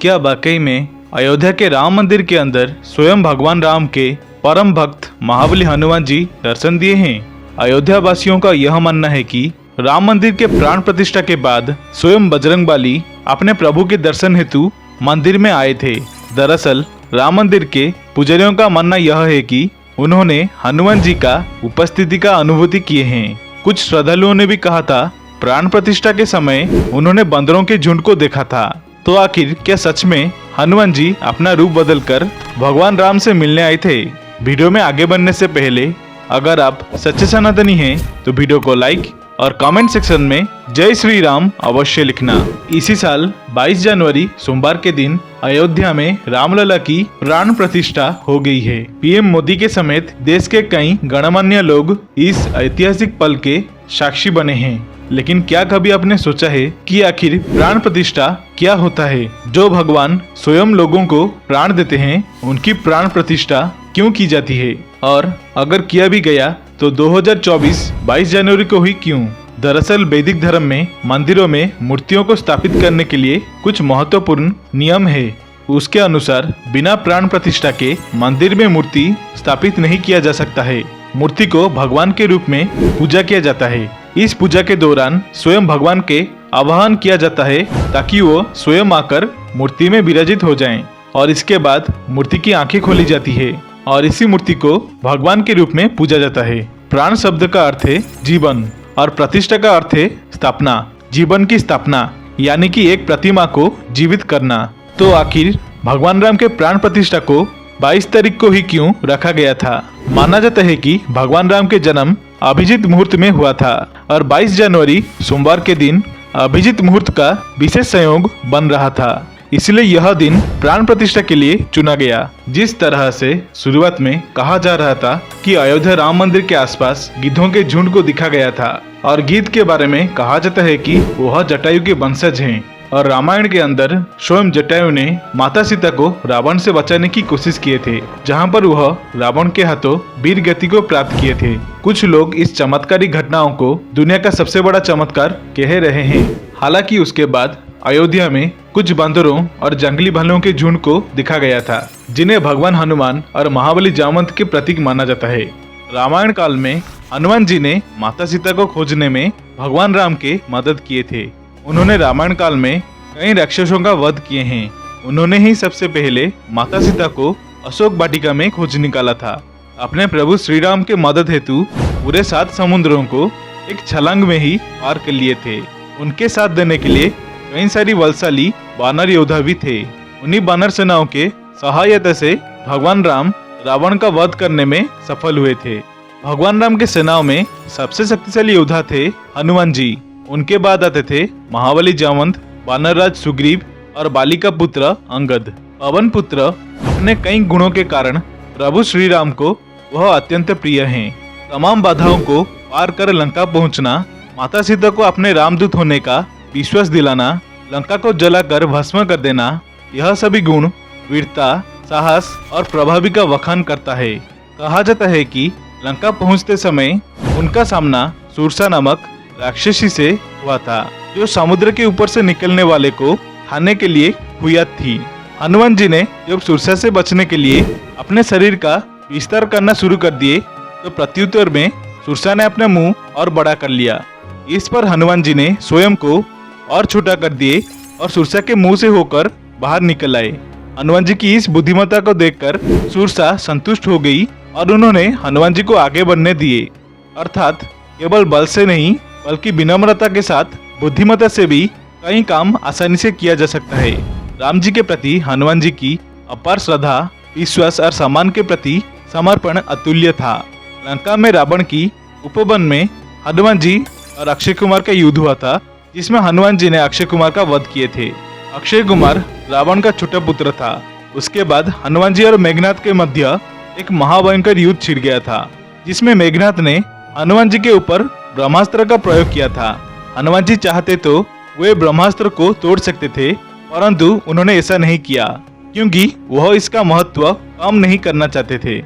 क्या वाकई में अयोध्या के राम मंदिर के अंदर स्वयं भगवान राम के परम भक्त महाबली हनुमान जी दर्शन दिए हैं? अयोध्या वासियों का यह मानना है कि राम मंदिर के प्राण प्रतिष्ठा के बाद स्वयं बजरंगबली अपने प्रभु के दर्शन हेतु मंदिर में आए थे। दरअसल राम मंदिर के पुजारियों का मानना यह है कि उन्होंने हनुमान जी का उपस्थिति का अनुभूति किए हैं। कुछ श्रद्धालुओं ने भी कहा था प्राण प्रतिष्ठा के समय उन्होंने बंदरों के झुंड को देखा था। तो आखिर क्या सच में हनुमान जी अपना रूप बदलकर भगवान राम से मिलने आए थे? वीडियो में आगे बढ़ने से पहले अगर आप सच्चे सनातनी हैं तो वीडियो को लाइक और कमेंट सेक्शन में जय श्री राम अवश्य लिखना। इसी साल 22 जनवरी सोमवार के दिन अयोध्या में रामलला की प्राण प्रतिष्ठा हो गई है। पीएम मोदी के समेत देश के कई गणमान्य लोग इस ऐतिहासिक पल के साक्षी बने हैं। लेकिन क्या कभी आपने सोचा है कि आखिर प्राण प्रतिष्ठा क्या होता है? जो भगवान स्वयं लोगों को प्राण देते हैं उनकी प्राण प्रतिष्ठा क्यों की जाती है? और अगर किया भी गया तो 2024 22 जनवरी को ही क्यों? दरअसल वैदिक धर्म में मंदिरों में मूर्तियों को स्थापित करने के लिए कुछ महत्वपूर्ण नियम है। उसके अनुसार बिना प्राण प्रतिष्ठा के मंदिर में मूर्ति स्थापित नहीं किया जा सकता है। मूर्ति को भगवान के रूप में पूजा किया जाता है। इस पूजा के दौरान स्वयं भगवान के आवाहन किया जाता है ताकि वो स्वयं आकर मूर्ति में विराजित हो जाएं। और इसके बाद मूर्ति की आंखें खोली जाती है और इसी मूर्ति को भगवान के रूप में पूजा जाता है। प्राण शब्द का अर्थ है जीवन और प्रतिष्ठा का अर्थ है स्थापना। जीवन की स्थापना यानी कि एक प्रतिमा को जीवित करना। तो आखिर भगवान राम के प्राण प्रतिष्ठा को 22 तारीख को ही क्यों रखा गया था? माना जाता है कि भगवान राम के जन्म अभिजीत मुहूर्त में हुआ था और 22 जनवरी सोमवार के दिन अभिजीत मुहूर्त का विशेष संयोग बन रहा था। इसलिए यह दिन प्राण प्रतिष्ठा के लिए चुना गया। जिस तरह से शुरुआत में कहा जा रहा था कि अयोध्या राम मंदिर के आसपास गिद्धों के झुंड को दिखा गया था और गिद्ध के बारे में कहा जाता है कि वह जटायु के वंशज हैं और रामायण के अंदर स्वयं जटायु ने माता सीता को रावण से बचाने की कोशिश किए थे, जहां पर वह रावण के हाथों वीर गति को प्राप्त किए थे। कुछ लोग इस चमत्कारी घटनाओं को दुनिया का सबसे बड़ा चमत्कार कह रहे हैं। हालांकि उसके बाद अयोध्या में कुछ बंदरों और जंगली भालुओं के झुंड को दिखा गया था, जिन्हें भगवान हनुमान और महाबली जामवंत के प्रतीक माना जाता है। रामायण काल में हनुमान जी ने माता सीता को खोजने में भगवान राम के मदद किए थे। उन्होंने रामायण काल में कई राक्षसों का वध किए हैं। उन्होंने ही सबसे पहले माता सीता को अशोक वाटिका में खोज निकाला था। अपने प्रभु श्री राम के मदद हेतु पूरे 7 समुद्रों को एक छलांग में ही पार कर लिए थे। उनके साथ देने के लिए कई सारी बलशाली वानर योद्धा भी थे। उन्हीं वानर सेनाओं के सहायता से भगवान राम रावण का वध करने में सफल हुए थे। भगवान राम के सेनाओं में सबसे शक्तिशाली योद्धा थे हनुमान जी। उनके बाद आते थे महाबली जामवंत, वानरराज सुग्रीव और बाली का पुत्र अंगद। पवन पुत्र अपने कई गुणों के कारण प्रभु श्री राम को वह अत्यंत प्रिय हैं। तमाम बाधाओं को पार कर लंका पहुंचना, माता सीता को अपने रामदूत होने का विश्वास दिलाना, लंका को जलाकर भस्म कर देना, यह सभी गुण वीरता, साहस और प्रभावी का वखान करता है। कहा जाता है कि लंका पहुंचते समय उनका सामना सुरसा नामक राक्षसी से हुआ था, जो समुद्र के ऊपर से निकलने वाले को खाने के लिए हुई थी। हनुमान जी ने जब सुरसा से बचने के लिए अपने शरीर का विस्तार करना शुरू कर दिए तो प्रत्युत्तर में सुरसा ने अपना मुंह और बड़ा कर लिया। इस पर हनुमान जी ने स्वयं को और छोटा कर दिए और सुरसा के मुंह से होकर बाहर निकल आए। हनुमान जी की इस बुद्धिमत्ता को देखकर सुरसा संतुष्ट हो गई और उन्होंने हनुमान जी को आगे बढ़ने दिए। अर्थात केवल बल से नहीं बल्कि विनम्रता के साथ बुद्धिमत्ता से भी कई काम आसानी से किया जा सकता है। राम जी के प्रति हनुमान जी की अपार श्रद्धा, विश्वास और सम्मान के प्रति समर्पण अतुल्य था। लंका में रावण की उपवन में हनुमान जी और अक्षय कुमार का युद्ध हुआ था, जिसमें हनुमान जी ने अक्षय कुमार का वध किए थे। अक्षय कुमार रावण का छोटा पुत्र था। उसके बाद हनुमान जी और मेघनाथ के मध्य एक महाभयंकर युद्ध छिड़ गया था, जिसमें मेघनाथ ने हनुमान जी के ऊपर ब्रह्मास्त्र का प्रयोग किया था। हनुमान जी चाहते तो वे ब्रह्मास्त्र को तोड़ सकते थे, परंतु उन्होंने ऐसा नहीं किया क्योंकि वह इसका महत्व कम नहीं करना चाहते थे।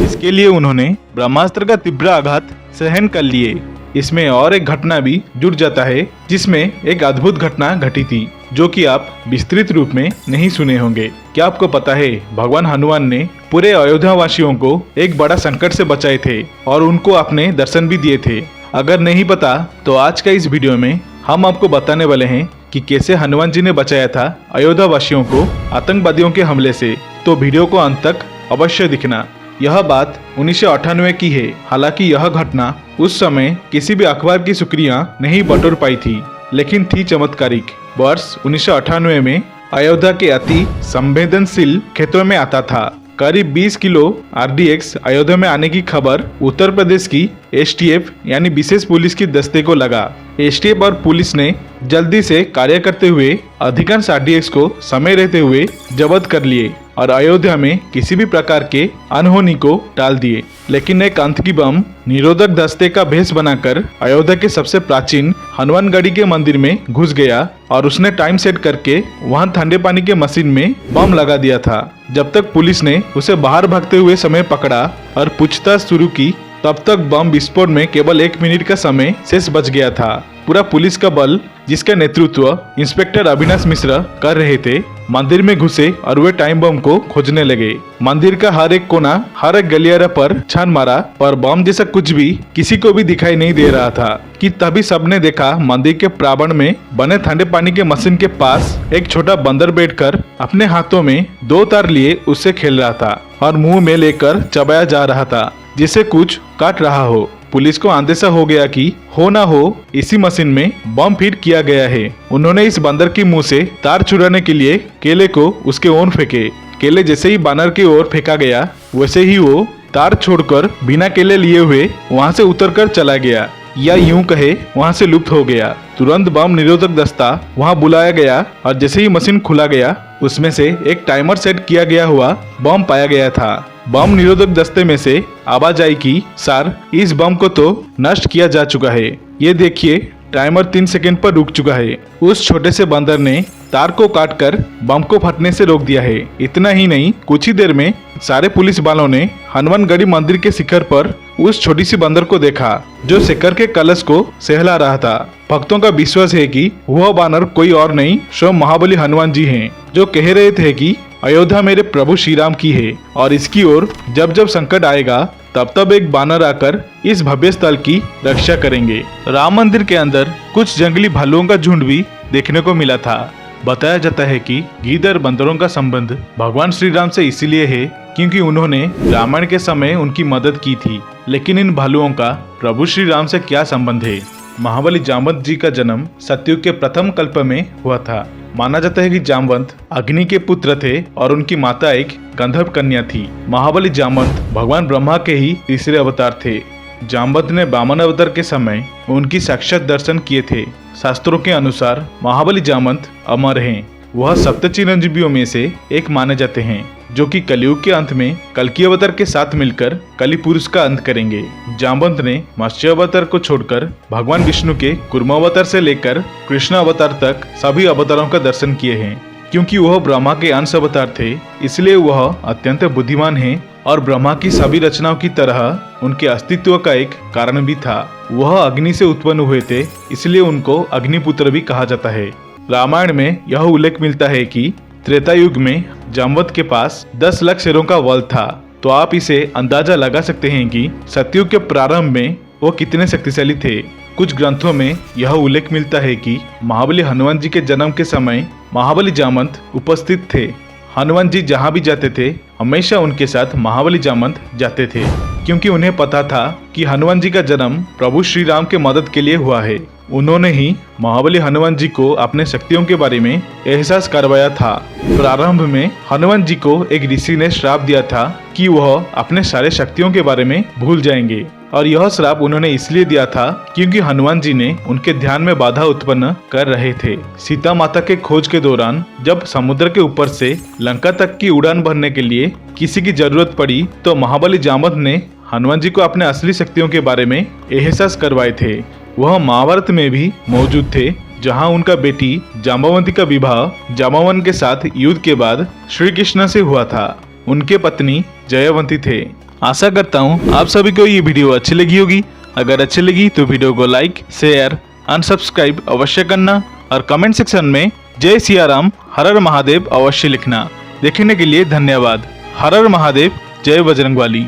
इसके लिए उन्होंने ब्रह्मास्त्र का तीव्र आघात सहन कर लिए। इसमें और एक घटना भी जुड़ जाता है, जिसमें एक अद्भुत घटना घटी थी। जो कि आप विस्तृत रूप में नहीं सुने होंगे। क्या आपको पता है भगवान हनुमान ने पूरे अयोध्या वासियों को एक बड़ा संकट से बचाए थे और उनको अपने दर्शन भी दिए थे। अगर नहीं पता तो आज का इस वीडियो में हम आपको बताने वाले हैं कि कैसे हनुमान जी ने बचाया था अयोध्या वासियों को आतंकवादियों के हमले से। तो वीडियो को अंत तक अवश्य दिखना। यह बात 1998 की है। हालांकि यह घटना उस समय किसी भी अखबार की सुर्खियां नहीं बटोर पाई थी, लेकिन थी चमत्कारिक। वर्ष 1998 में अयोध्या के अति संवेदनशील क्षेत्रों में आता था। करीब 20 किलो RDX अयोध्या में आने की खबर उत्तर प्रदेश की STF यानी विशेष पुलिस की दस्ते को लगा। STF और पुलिस ने जल्दी से कार्य करते हुए अधिकांश RDX को समय रहते हुए जब्त कर लिए और अयोध्या में किसी भी प्रकार के अनहोनी को टाल दिए। लेकिन एक आतंकी बम निरोधक दस्ते का भेष बनाकर अयोध्या के सबसे प्राचीन हनुमानगढ़ी के मंदिर में घुस गया और उसने टाइम सेट करके वहां ठंडे पानी के मशीन में बम लगा दिया था। जब तक पुलिस ने उसे बाहर भागते हुए समय पकड़ा और पूछताछ शुरू की, तब तक बम विस्फोट में केवल 1 मिनट का समय शेष बच गया था। पूरा पुलिस का बल, जिसका नेतृत्व इंस्पेक्टर अविनाश मिश्रा कर रहे थे, मंदिर में घुसे और वे टाइम बम को खोजने लगे। मंदिर का हर एक कोना, हर एक गलियारा पर छान मारा, पर बम जैसा कुछ भी किसी को भी दिखाई नहीं दे रहा था कि तभी सबने देखा मंदिर के प्रांगण में बने ठंडे पानी के मशीन के पास एक छोटा बंदर बैठकर अपने हाथों में 2 तार लिए उससे खेल रहा था और मुंह में लेकर चबाया जा रहा था, जिसे कुछ काट रहा हो। पुलिस को अंदेशा हो गया कि हो ना हो इसी मशीन में बम फिट किया गया है। उन्होंने इस बंदर के मुंह से तार चुराने के लिए केले को उसके ओर फेंके। केले जैसे ही बानर की ओर फेंका गया, वैसे ही वो तार छोड़कर बिना केले लिए हुए वहां से उतरकर चला गया, या यूं कहे वहां से लुप्त हो गया। तुरंत बम निरोधक दस्ता वहां बुलाया गया और जैसे ही मशीन खुला गया, उसमें से एक टाइमर सेट किया गया हुआ बम पाया गया था। बम निरोधक दस्ते में से आवाज आई कि सर, इस बम को तो नष्ट किया जा चुका है। ये देखिए, टाइमर 3 सेकंड पर रुक चुका है। उस छोटे से बंदर ने तार को काटकर बम को फटने से रोक दिया है। इतना ही नहीं, कुछ ही देर में सारे पुलिस वालों ने हनुमानगढ़ी मंदिर के शिखर पर उस छोटी सी बंदर को देखा, जो शिखर के कलश को सहला रहा था। भक्तों का विश्वास है कि वह बानर कोई और नहीं, स्वयं महाबली हनुमान जी हैं, जो कह रहे थे कि अयोध्या मेरे प्रभु श्री राम की है और इसकी ओर जब जब संकट आएगा तब तब एक बानर आकर इस भव्य स्थल की रक्षा करेंगे। राम मंदिर के अंदर कुछ जंगली भालुओं का झुंड भी देखने को मिला था। बताया जाता है कि गीदड़ बंदरों का संबंध भगवान श्री राम से इसीलिए है क्योंकि उन्होंने रामायण के समय उनकी मदद की थी। लेकिन इन भालुओं का प्रभु श्री राम से क्या संबंध है? महाबली जामवंत जी का जन्म सतयुग के प्रथम कल्प में हुआ था। माना जाता है कि जामवंत अग्नि के पुत्र थे और उनकी माता एक गंधर्व कन्या थी। महाबली जामवंत भगवान ब्रह्मा के ही तीसरे अवतार थे। जामवंत ने वामन अवतार के समय उनकी साक्षात दर्शन किए थे। शास्त्रों के अनुसार महाबली जामवंत अमर हैं। वह सप्त चिरंजीवियों में से एक माने जाते हैं, जो कि कलयुग के अंत में कल्कि अवतार के साथ मिलकर कलि पुरुष का अंत करेंगे। जामवंत ने मत्स्य अवतार को छोड़कर भगवान विष्णु के कूर्म अवतार से लेकर कृष्ण अवतार तक सभी अवतारों का दर्शन किए हैं। क्योंकि वह ब्रह्मा के अंश अवतार थे, इसलिए वह अत्यंत बुद्धिमान हैं और ब्रह्मा की सभी रचनाओं की तरह उनके अस्तित्व का एक कारण भी था। वह अग्नि से उत्पन्न हुए थे, इसलिए उनको अग्निपुत्र भी कहा जाता है। रामायण में यह उल्लेख मिलता है कि त्रेता युग में जामवंत के पास 10 लाख शेरों का बल था। तो आप इसे अंदाजा लगा सकते हैं कि सतयुग के प्रारंभ में वो कितने शक्तिशाली थे। कुछ ग्रंथों में यह उल्लेख मिलता है कि महाबली हनुमान जी के जन्म के समय महाबली जामवंत उपस्थित थे। हनुमान जी जहाँ भी जाते थे, हमेशा उनके साथ महाबली जामवंत जाते थे, क्योंकि उन्हें पता था कि हनुमान जी का जन्म प्रभु श्री राम के मदद के लिए हुआ है। उन्होंने ही महाबली हनुमान जी को अपने शक्तियों के बारे में एहसास करवाया था। प्रारंभ में हनुमान जी को एक ऋषि ने श्राप दिया था कि वह अपने सारे शक्तियों के बारे में भूल जाएंगे, और यह श्राप उन्होंने इसलिए दिया था क्योंकि हनुमान जी ने उनके ध्यान में बाधा उत्पन्न कर रहे थे। सीता माता के खोज के दौरान जब समुद्र के ऊपर से लंका तक की उड़ान भरने के लिए किसी की जरूरत पड़ी, तो महाबली जामवंत ने हनुमान जी को अपने असली शक्तियों के बारे में एहसास करवाए थे। वह महाभारत में भी मौजूद थे, जहां उनका बेटी जाम्बवंती का विवाह जाम्बवन के साथ युद्ध के बाद श्री कृष्ण से हुआ था। उनके पत्नी जयवंती थे। आशा करता हूँ आप सभी को ये वीडियो अच्छी लगी होगी। अगर अच्छी लगी तो वीडियो को लाइक, शेयर, अनसब्सक्राइब अवश्य करना और कमेंट सेक्शन में जय सियाराम, हर हर महादेव अवश्य लिखना। देखने के लिए धन्यवाद। हर हर महादेव, जय बजरंगबली।